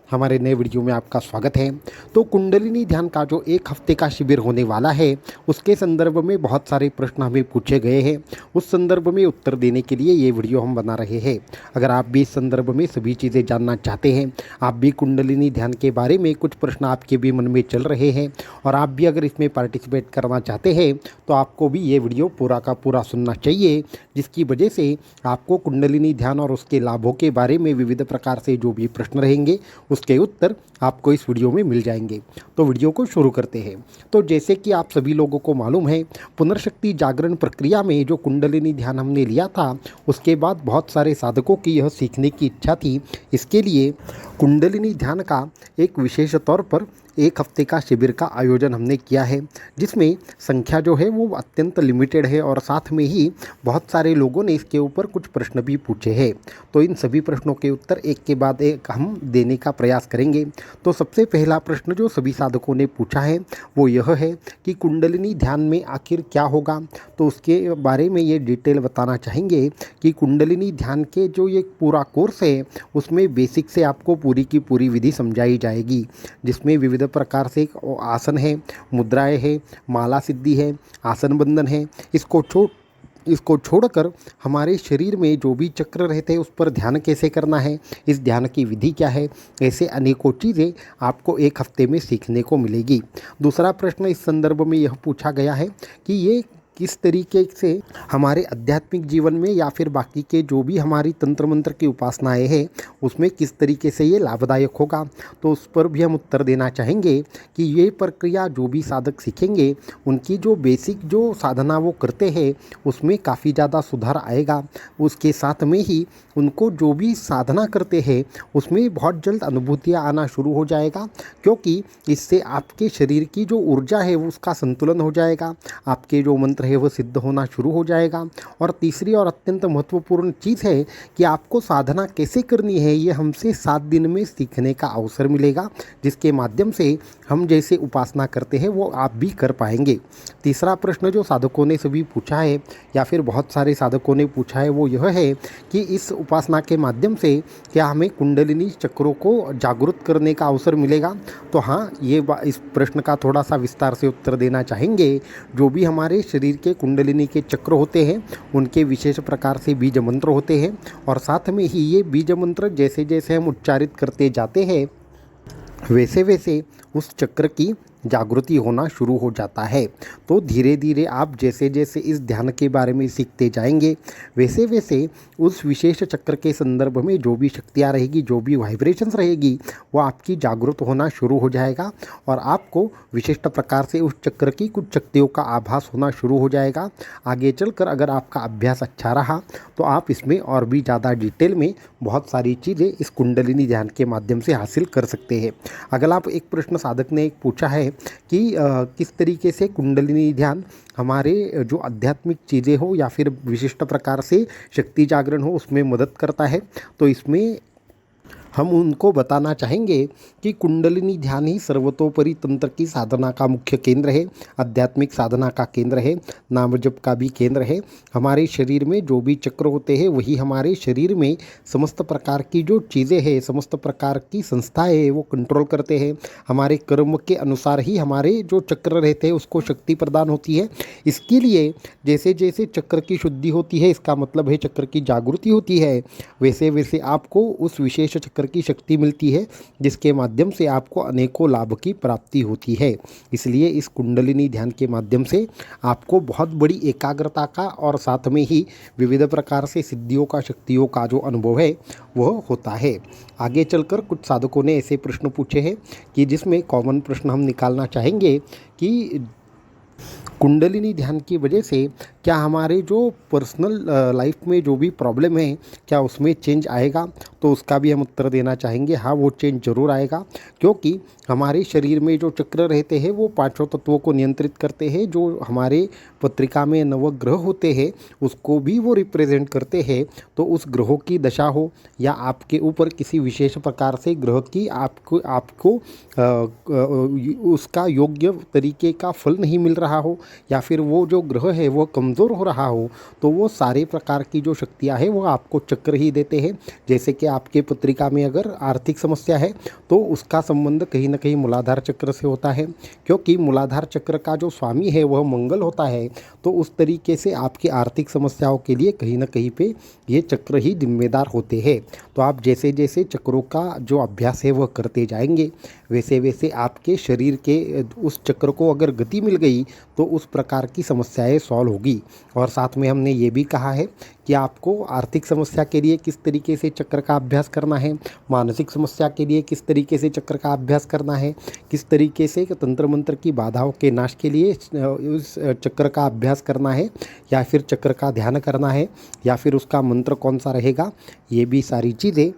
हमारे नए वीडियो में आपका स्वागत है। तो कुंडलिनी ध्यान का जो 1 हफ्ते का शिविर होने वाला है, उसके संदर्भ में बहुत सारे प्रश्न हमें पूछे गए हैं। उस संदर्भ में उत्तर देने के लिए ये वीडियो हम बना रहे हैं। अगर आप भी इस संदर्भ में सभी चीज़ें जानना चाहते हैं, आप भी कुंडलिनी ध्यान के बारे में कुछ प्रश्न आपके भी मन में चल रहे हैं और आप भी अगर इसमें पार्टिसिपेट करना चाहते हैं, तो आपको भी ये वीडियो पूरा का पूरा सुनना चाहिए, जिसकी वजह से आपको कुंडलिनी ध्यान और उसके लाभों के बारे में विविध प्रकार से जो भी प्रश्न रहेंगे उसके उत्तर आपको इस वीडियो में मिल जाएंगे। तो वीडियो को शुरू करते हैं। तो जैसे कि आप सभी लोगों को मालूम है, पुनर्शक्ति जागरण प्रक्रिया में जो कुंडलिनी ध्यान हमने लिया था, उसके बाद बहुत सारे साधकों की यह सीखने की इच्छा थी। इसके लिए कुंडलिनी ध्यान का एक विशेष तौर पर 1 हफ्ते का शिविर का आयोजन हमने किया है, जिसमें संख्या जो है वो अत्यंत लिमिटेड है और साथ में ही बहुत सारे लोगों ने इसके ऊपर कुछ प्रश्न भी पूछे हैं। तो इन सभी प्रश्नों के उत्तर एक के बाद एक हम देने का प्रयास करेंगे। तो सबसे पहला प्रश्न जो सभी साधकों ने पूछा है वो यह है कि कुंडलिनी ध्यान में आखिर क्या होगा। तो उसके बारे में ये डिटेल बताना चाहेंगे कि कुंडलिनी ध्यान के जो ये पूरा कोर्स है, उसमें बेसिक से आपको पूरी की पूरी विधि समझाई जाएगी, जिसमें विविध प्रकार से आसन है, मुद्राएं है, माला सिद्धि है, आसन बंधन है। इसको छोड़कर हमारे शरीर में जो भी चक्र रहते हैं उस पर ध्यान कैसे करना है, इस ध्यान की विधि क्या है, ऐसे अनेकों चीज़ें आपको 1 हफ्ते में सीखने को मिलेगी। दूसरा प्रश्न इस संदर्भ में यह पूछा गया है कि ये किस तरीके से हमारे आध्यात्मिक जीवन में या फिर बाकी के जो भी हमारी तंत्र मंत्र की उपासनाएं हैं उसमें किस तरीके से ये लाभदायक होगा। तो उस पर भी हम उत्तर देना चाहेंगे कि ये प्रक्रिया जो भी साधक सीखेंगे, उनकी जो बेसिक जो साधना वो करते हैं उसमें काफ़ी ज़्यादा सुधार आएगा। उसके साथ में ही उनको जो भी साधना करते हैं उसमें बहुत जल्द अनुभूतियाँ आना शुरू हो जाएगा, क्योंकि इससे आपके शरीर की जो ऊर्जा है उसका संतुलन हो जाएगा, आपके जो मंत्र है वो सिद्ध होना शुरू हो जाएगा। और तीसरी और अत्यंत महत्वपूर्ण चीज़ है कि आपको साधना कैसे करनी है, ये हमसे 7 दिन में सीखने का अवसर मिलेगा, जिसके माध्यम से हम जैसे उपासना करते हैं वो आप भी कर पाएंगे। तीसरा प्रश्न जो साधकों ने सभी पूछा है या फिर बहुत सारे साधकों ने पूछा है वो यह है कि इस उपासना के माध्यम से क्या हमें कुंडलिनी चक्रों को जागृत करने का अवसर मिलेगा। तो हाँ, ये इस प्रश्न का थोड़ा सा विस्तार से उत्तर देना चाहेंगे। जो भी हमारे शरीर के कुंडलिनी के चक्र होते हैं उनके विशेष प्रकार से बीज मंत्र होते हैं, और साथ में ही ये बीज मंत्र जैसे जैसे हम उच्चारित करते जाते हैं वैसे वैसे उस चक्र की जागृति होना शुरू हो जाता है। तो धीरे धीरे आप जैसे जैसे इस ध्यान के बारे में सीखते जाएंगे वैसे वैसे उस विशेष चक्र के संदर्भ में जो भी शक्तियाँ रहेगी, जो भी वाइब्रेशंस रहेगी, वो आपकी जागृत होना शुरू हो जाएगा और आपको विशिष्ट प्रकार से उस चक्र की कुछ शक्तियों का आभास होना शुरू हो जाएगा। आगे चलकर अगर आपका अभ्यास अच्छा रहा तो आप इसमें और भी ज़्यादा डिटेल में बहुत सारी चीज़ें इस कुंडलिनी ध्यान के माध्यम से हासिल कर सकते हैं। अगर आप एक प्रश्न साधक ने एक पूछा है कि किस तरीके से कुंडलिनी ध्यान हमारे जो आध्यात्मिक चीज़ें हो या फिर विशिष्ट प्रकार से शक्ति जागरण हो उसमें मदद करता है। तो इसमें हम उनको बताना चाहेंगे कि कुंडलिनी ध्यान ही सर्वतोपरि तंत्र की साधना का मुख्य केंद्र है, आध्यात्मिक साधना का केंद्र है, नाम जप का भी केंद्र है। हमारे शरीर में जो भी चक्र होते हैं वही हमारे शरीर में समस्त प्रकार की जो चीज़ें हैं, समस्त प्रकार की संस्थाएं हैं वो कंट्रोल करते हैं। हमारे कर्म के अनुसार ही हमारे जो चक्र रहते हैं उसको शक्ति प्रदान होती है। इसके लिए जैसे जैसे चक्र की शुद्धि होती है, इसका मतलब है चक्र की जागृति होती है, वैसे वैसे आपको उस विशेष चक्र की शक्ति मिलती है, जिसके माध्यम से आपको अनेकों लाभ की प्राप्ति होती है। इसलिए इस कुंडलिनी ध्यान के माध्यम से आपको बहुत बड़ी एकाग्रता का और साथ में ही विविध प्रकार से सिद्धियों का, शक्तियों का जो अनुभव है वह होता है। आगे चलकर कुछ साधकों ने ऐसे प्रश्न पूछे हैं कि जिसमें कॉमन प्रश्न हम निकालना चाहेंगे कि कुंडलिनी ध्यान की वजह से क्या हमारे जो पर्सनल लाइफ में जो भी प्रॉब्लम है क्या उसमें चेंज आएगा। तो उसका भी हम उत्तर देना चाहेंगे, हाँ वो चेंज जरूर आएगा, क्योंकि हमारे शरीर में जो चक्र रहते हैं वो 5 तत्वों को नियंत्रित करते हैं। जो हमारे पत्रिका में नवग्रह होते हैं उसको भी वो रिप्रेजेंट करते हैं। तो उस ग्रहों की दशा हो या आपके ऊपर किसी विशेष प्रकार से ग्रह की आपको उसका योग्य तरीके का फल नहीं मिल रहा हो, या फिर वो जो ग्रह है वो कमज़ोर कमज़ोर हो रहा हो तो वो सारे प्रकार की जो शक्तियाँ हैं वो आपको चक्र ही देते हैं। जैसे कि आपके पत्रिका में अगर आर्थिक समस्या है तो उसका संबंध कहीं ना कहीं मूलाधार चक्र से होता है, क्योंकि मूलाधार चक्र का जो स्वामी है वह मंगल होता है। तो उस तरीके से आपकी आर्थिक समस्याओं के लिए कहीं ना कहीं पे ये चक्र ही जिम्मेदार होते हैं। तो आप जैसे जैसे चक्रों का जो अभ्यास है वह करते जाएंगे, वैसे वैसे आपके शरीर के उस चक्र को अगर गति मिल गई तो उस प्रकार की समस्याएं सॉल्व होगी। और साथ में हमने ये भी कहा है कि आपको आर्थिक समस्या के लिए किस तरीके से चक्र का अभ्यास करना है, मानसिक समस्या के लिए किस तरीके से चक्र का अभ्यास करना है, किस तरीके से तंत्र मंत्र की बाधाओं के नाश के लिए उस चक्र का अभ्यास करना है, या फिर चक्र का ध्यान करना है, या फिर उसका मंत्र कौन सा रहेगा। ये भी सारी चीज़ें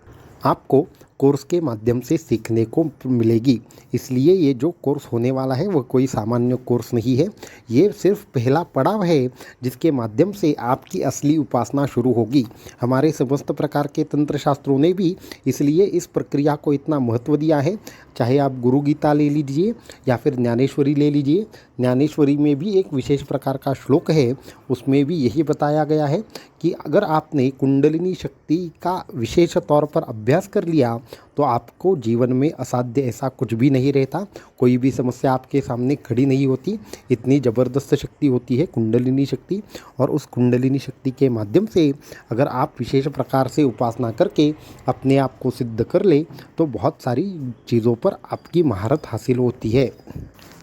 आपको कोर्स के माध्यम से सीखने को मिलेगी। इसलिए ये जो कोर्स होने वाला है वह कोई सामान्य कोर्स नहीं है, ये सिर्फ पहला पड़ाव है जिसके माध्यम से आपकी असली उपासना शुरू होगी। हमारे समस्त प्रकार के तंत्र शास्त्रों ने भी इसलिए इस प्रक्रिया को इतना महत्व दिया है। चाहे आप गुरु गीता ले लीजिए या फिर ज्ञानेश्वरी ले लीजिए, ज्ञानेश्वरी में भी एक विशेष प्रकार का श्लोक है, उसमें भी यही बताया गया है कि अगर आपने कुंडलिनी शक्ति का विशेष तौर पर अभ्यास कर लिया तो आपको जीवन में असाध्य ऐसा कुछ भी नहीं रहता, कोई भी समस्या आपके सामने खड़ी नहीं होती। इतनी ज़बरदस्त शक्ति होती है कुंडलिनी शक्ति। और उस कुंडलिनी शक्ति के माध्यम से अगर आप विशेष प्रकार से उपासना करके अपने आप को सिद्ध कर ले तो बहुत सारी चीज़ों पर आपकी महारत हासिल होती है।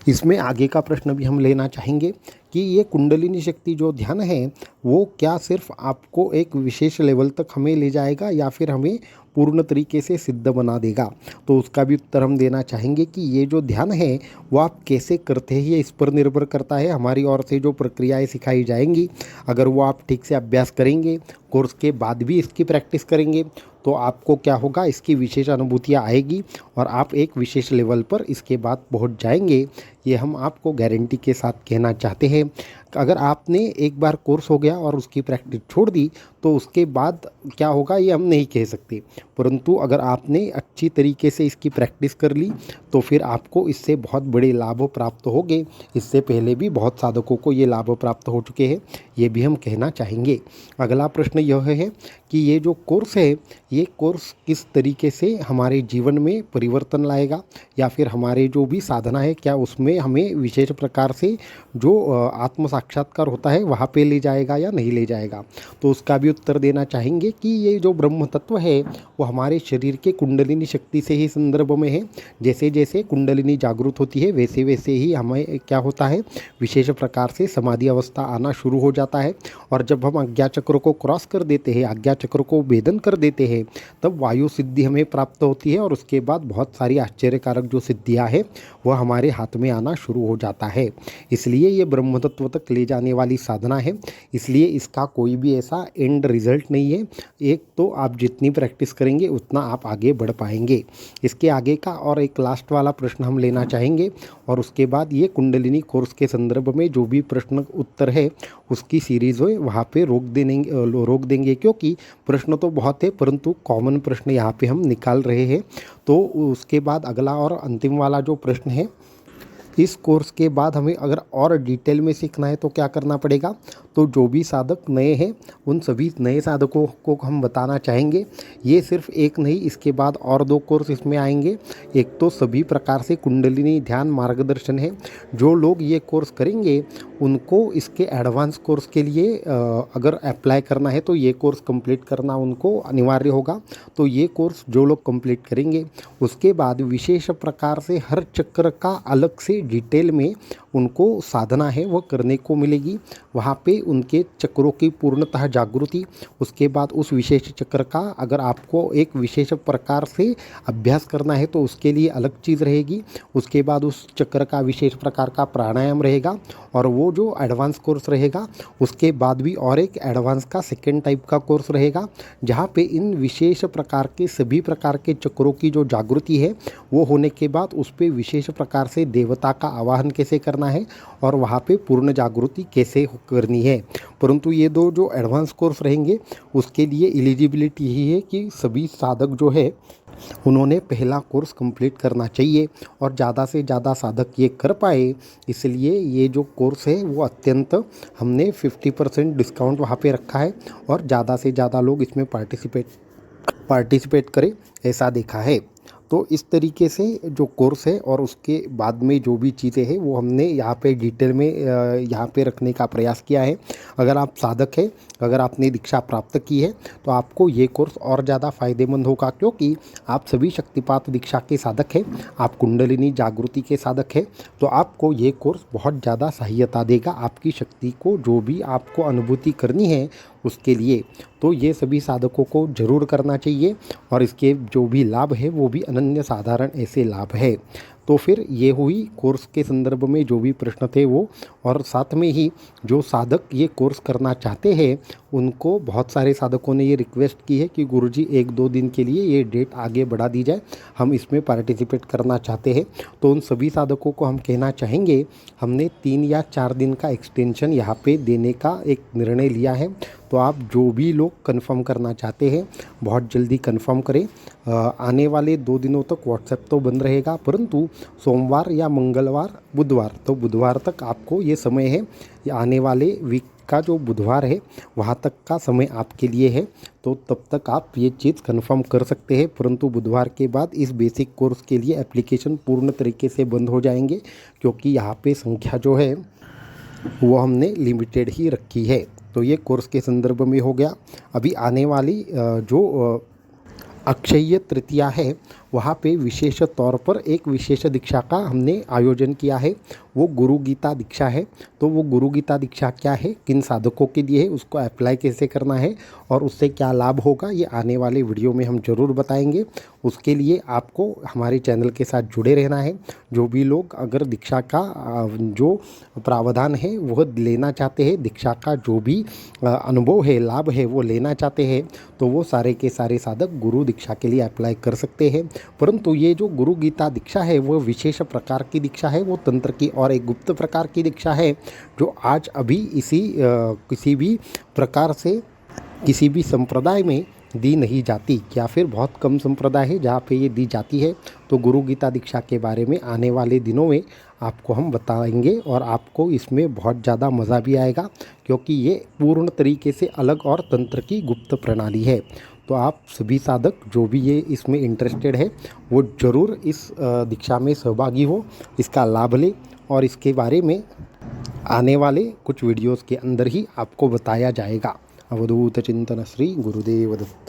इसमें आगे का प्रश्न भी हम लेना चाहेंगे कि ये कुंडलिनी शक्ति जो ध्यान है वो क्या सिर्फ आपको एक विशेष लेवल तक हमें ले जाएगा या फिर हमें पूर्ण तरीके से सिद्ध बना देगा। तो उसका भी उत्तर हम देना चाहेंगे कि ये जो ध्यान है वो आप कैसे करते हैं ये इस पर निर्भर करता है। हमारी ओर से जो प्रक्रियाएं सिखाई जाएंगी अगर वो आप ठीक से अभ्यास करेंगे, कोर्स के बाद भी इसकी प्रैक्टिस करेंगे तो आपको क्या होगा, इसकी विशेष अनुभूतियाँ आएगी और आप एक विशेष लेवल पर इसके बाद पहुंच जाएंगे। ये हम आपको गारंटी के साथ कहना चाहते हैं। अगर आपने एक बार कोर्स हो गया और उसकी प्रैक्टिस छोड़ दी तो उसके बाद क्या होगा ये हम नहीं कह सकते, परंतु अगर आपने अच्छी तरीके से इसकी प्रैक्टिस कर ली तो फिर आपको इससे बहुत बड़े लाभ प्राप्त होंगे। इससे पहले भी बहुत साधकों को ये लाभ प्राप्त हो चुके हैं, ये भी हम कहना चाहेंगे। अगला प्रश्न यह है कि ये जो कोर्स है ये कोर्स किस तरीके से हमारे जीवन में परिवर्तन लाएगा, या फिर हमारे जो भी साधना है क्या उसमें हमें विशेष प्रकार से जो आत्म साक्षात्कार होता है वहाँ पे ले जाएगा या नहीं ले जाएगा। तो उसका भी उत्तर देना चाहेंगे कि ये जो ब्रह्म तत्व है वो हमारे शरीर के कुंडलिनी शक्ति से ही संदर्भ में है। जैसे जैसे कुंडलिनी जागृत होती है वैसे वैसे ही हमें क्या होता है, विशेष प्रकार से समाधि अवस्था आना शुरू हो जाता है। और जब हम आज्ञा चक्र को क्रॉस कर देते हैं, आज्ञा चक्र को भेदन कर देते हैं, तब वायु सिद्धि हमें प्राप्त होती है और उसके बाद बहुत सारी आश्चर्यकारक जो सिद्धियाँ हैं वह हमारे हाथ में आना शुरू हो जाता है। इसलिए ये ब्रह्म तत्व तक ले जाने वाली साधना है, इसलिए इसका कोई भी ऐसा एंड रिजल्ट नहीं है। एक तो आप जितनी प्रैक्टिस करेंगे उतना आप आगे बढ़ पाएंगे। इसके आगे का और एक लास्ट वाला प्रश्न हम लेना चाहेंगे और उसके बाद ये कुंडलिनी कोर्स के संदर्भ में जो भी प्रश्न उत्तर है उसकी सीरीज़ हो वहाँ पे रोक देंगे क्योंकि प्रश्न तो बहुत है परंतु कॉमन प्रश्न यहाँ पे हम निकाल रहे हैं। तो उसके बाद अगला और अंतिम वाला जो प्रश्न है, इस कोर्स के बाद हमें अगर और डिटेल में सीखना है तो क्या करना पड़ेगा। तो जो भी साधक नए हैं उन सभी नए साधकों को हम बताना चाहेंगे ये सिर्फ एक नहीं, इसके बाद और 2 कोर्स इसमें आएंगे। एक तो सभी प्रकार से कुंडलिनी ध्यान मार्गदर्शन है, जो लोग ये कोर्स करेंगे उनको इसके एडवांस कोर्स के लिए अगर अप्लाई करना है तो ये कोर्स कंप्लीट करना उनको अनिवार्य होगा। तो ये कोर्स जो लोग कंप्लीट करेंगे उसके बाद विशेष प्रकार से हर चक्र का अलग से डिटेल में उनको साधना है वह करने को मिलेगी। वहाँ पे उनके चक्रों की पूर्णतः जागृति, उसके बाद उस विशेष चक्र का अगर आपको एक विशेष प्रकार से अभ्यास करना है तो उसके लिए अलग चीज़ रहेगी। उसके बाद उस चक्र का विशेष प्रकार का प्राणायाम रहेगा और वो जो एडवांस कोर्स रहेगा उसके बाद भी और एक एडवांस का सेकेंड टाइप का कोर्स रहेगा जहाँ पे इन विशेष प्रकार के सभी प्रकार के चक्रों की जो जागृति है वो होने के बाद उस पर विशेष प्रकार से देवता का आवाहन कैसे करना है और वहाँ पे पूर्ण जागृति कैसे करनी है। परंतु ये 2 जो एडवांस कोर्स रहेंगे उसके लिए एलिजिबिलिटी ही है कि सभी साधक जो है उन्होंने पहला कोर्स कंप्लीट करना चाहिए और ज़्यादा से ज़्यादा साधक ये कर पाए, इसलिए ये जो कोर्स है वो अत्यंत हमने 50% डिस्काउंट वहाँ पे रखा है और ज़्यादा से ज़्यादा लोग इसमें पार्टिसिपेट करें ऐसा देखा है। तो इस तरीके से जो कोर्स है और उसके बाद में जो भी चीज़ें हैं वो हमने यहाँ पे डिटेल में यहाँ पे रखने का प्रयास किया है। अगर आप साधक हैं, अगर आपने दीक्षा प्राप्त की है तो आपको ये कोर्स और ज़्यादा फ़ायदेमंद होगा, क्योंकि आप सभी शक्तिपात दीक्षा के साधक हैं, आप कुंडलिनी जागृति के साधक हैं, तो आपको ये कोर्स बहुत ज़्यादा सहायता देगा आपकी शक्ति को जो भी आपको अनुभूति करनी है उसके लिए। तो ये सभी साधकों को ज़रूर करना चाहिए और इसके जो भी लाभ है वो भी अनन्य साधारण ऐसे लाभ है। तो फिर ये हुई कोर्स के संदर्भ में जो भी प्रश्न थे वो, और साथ में ही जो साधक ये कोर्स करना चाहते हैं उनको बहुत सारे साधकों ने ये रिक्वेस्ट की है कि गुरुजी 1-2 दिन के लिए ये डेट आगे बढ़ा दी जाए, हम इसमें पार्टिसिपेट करना चाहते हैं। तो उन सभी साधकों को हम कहना चाहेंगे, हमने 3 या 4 दिन का एक्सटेंशन यहाँ पे देने का एक निर्णय लिया है। तो आप जो भी लोग कंफर्म करना चाहते हैं बहुत जल्दी कंफर्म करें। आने वाले 2 दिनों तक व्हाट्सएप तो बंद रहेगा, परंतु सोमवार या मंगलवार बुधवार, तो बुधवार तक आपको ये समय है, ये आने वाले वीक का जो बुधवार है वहाँ तक का समय आपके लिए है। तो तब तक आप ये चीज़ कंफर्म कर सकते हैं, परंतु बुधवार के बाद इस बेसिक कोर्स के लिए एप्लीकेशन पूर्ण तरीके से बंद हो जाएंगे, क्योंकि यहाँ पे संख्या जो है वो हमने लिमिटेड ही रखी है। तो ये कोर्स के संदर्भ में हो गया। अभी आने वाली जो अक्षय तृतीया है वहाँ पे विशेष तौर पर एक विशेष दीक्षा का हमने आयोजन किया है, वो गुरु गीता दीक्षा है। तो वो गुरु गीता दीक्षा क्या है, किन साधकों के लिए है, उसको अप्लाई कैसे करना है और उससे क्या लाभ होगा, ये आने वाले वीडियो में हम ज़रूर बताएंगे। उसके लिए आपको हमारे चैनल के साथ जुड़े रहना है। जो भी लोग अगर दीक्षा का जो प्रावधान है वह लेना चाहते हैं, दीक्षा का जो भी अनुभव है, लाभ है वो लेना चाहते हैं, तो वो सारे के सारे साधक गुरु दीक्षा के लिए अप्लाई कर सकते हैं। परंतु ये जो गुरु गीता दीक्षा है वो विशेष प्रकार की दीक्षा है, वो तंत्र की और एक गुप्त प्रकार की दीक्षा है, जो आज अभी इसी किसी भी प्रकार से किसी भी संप्रदाय में दी नहीं जाती, या फिर बहुत कम संप्रदाय है जहाँ पे ये दी जाती है। तो गुरु गीता दीक्षा के बारे में आने वाले दिनों में आपको हम बताएंगे और आपको इसमें बहुत ज़्यादा मज़ा भी आएगा, क्योंकि ये पूर्ण तरीके से अलग और तंत्र की गुप्त प्रणाली है। तो आप सभी साधक जो भी ये इसमें इंटरेस्टेड है वो ज़रूर इस दीक्षा में सहभागी हो, इसका लाभ लें, और इसके बारे में आने वाले कुछ वीडियोस के अंदर ही आपको बताया जाएगा। अवधूत चिंतन श्री गुरुदेव दत्त।